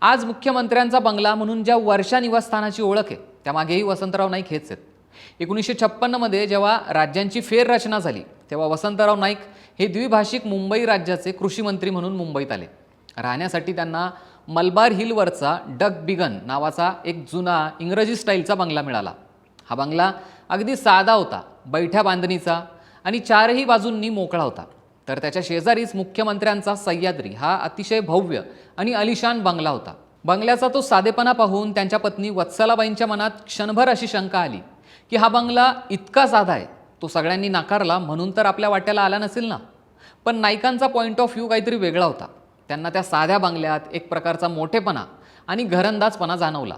आज मुख्यमंत्र्यांचा बंगला म्हणून ज्या वर्षा निवासस्थानाची ओळख आहे त्यामागेही वसंतराव नाईक हेच आहेत। 1956 मध्ये जेव्हा राज्यांची फेररचना झाली तेव्हा वसंतराव नाईक हे द्विभाषिक मुंबई राज्याचे कृषी मंत्री म्हणून मुंबईत आले। राहण्यासाठी त्यांना मलबार हिलवरचा डक बिगन नावाचा एक जुना इंग्रजी स्टाईलचा बंगला मिळाला। हा बंगला अगदी साधा होता, बैठ्या बांधणीचा आणि चारही बाजूंनी मोकळा होता। तर त्याच्या शेजारीच मुख्यमंत्र्यांचा सह्याद्री हा अतिशय भव्य आणि आलिशान बंगला होता। बंगल्याचा तो साधेपणा पाहून त्यांच्या पत्नी वत्सलाबाईंच्या मनात क्षणभर अशी शंका आली की हा बंगला इतका साधा आहे, तो सगळ्यांनी नाकारला म्हणून तर आपल्या वाट्याला आला नसेल ना। पण नाईकांचा पॉइंट ऑफ व्ह्यू काहीतरी वेगळा होता। त्यांना त्या साध्या बंगल्यात एक प्रकारचा मोठेपणा आणि घरंदाजपणा जाणवला।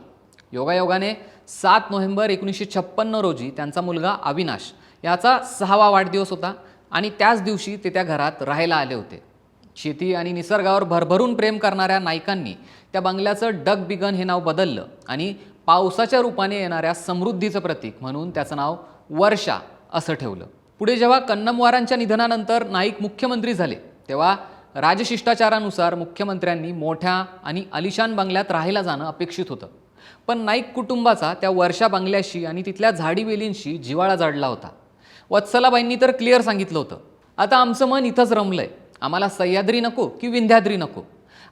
योगायोगाने 7 नोव्हेंबर 1956 रोजी त्यांचा मुलगा अविनाश याचा 6वा वाढदिवस होता आणि त्याच दिवशी ते त्या घरात राहायला आले होते। शेती आणि निसर्गावर भरभरून प्रेम करणाऱ्या नाईकांनी त्या बंगल्याचं डक बिगन हे नाव बदललं आणि पावसाच्या रूपाने येणाऱ्या समृद्धीचं प्रतीक म्हणून त्याचं नाव वर्षा असं ठेवलं। पुढे जेव्हा कन्नमवारांच्या निधनानंतर नाईक मुख्यमंत्री झाले तेव्हा राजशिष्टाचारानुसार मुख्यमंत्र्यांनी मोठ्या आणि आलिशान बंगल्यात राहायला जाणं अपेक्षित होतं। पण नाईक कुटुंबाचा त्या वर्षा बंगल्याशी आणि तिथल्या झाडीवेलींशी जिव्हाळा जडला होता। वत्सलाबाईंनी तर क्लिअर सांगितलं होतं, आता आमचं मन इथंच रमलंय, आम्हाला सह्याद्री नको की विंध्याद्री नको,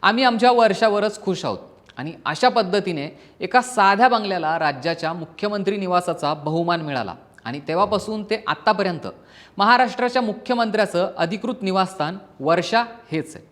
आम्ही आमच्या वर्षावरच खुश आहोत। आणि अशा पद्धतीने एका साध्या बंगल्याला राज्याच्या मुख्यमंत्री निवासाचा बहुमान मिळाला आणि तेव्हापासून ते आत्तापर्यंत महाराष्ट्राच्या मुख्यमंत्र्याचं अधिकृत निवासस्थान वर्षा हेच आहे।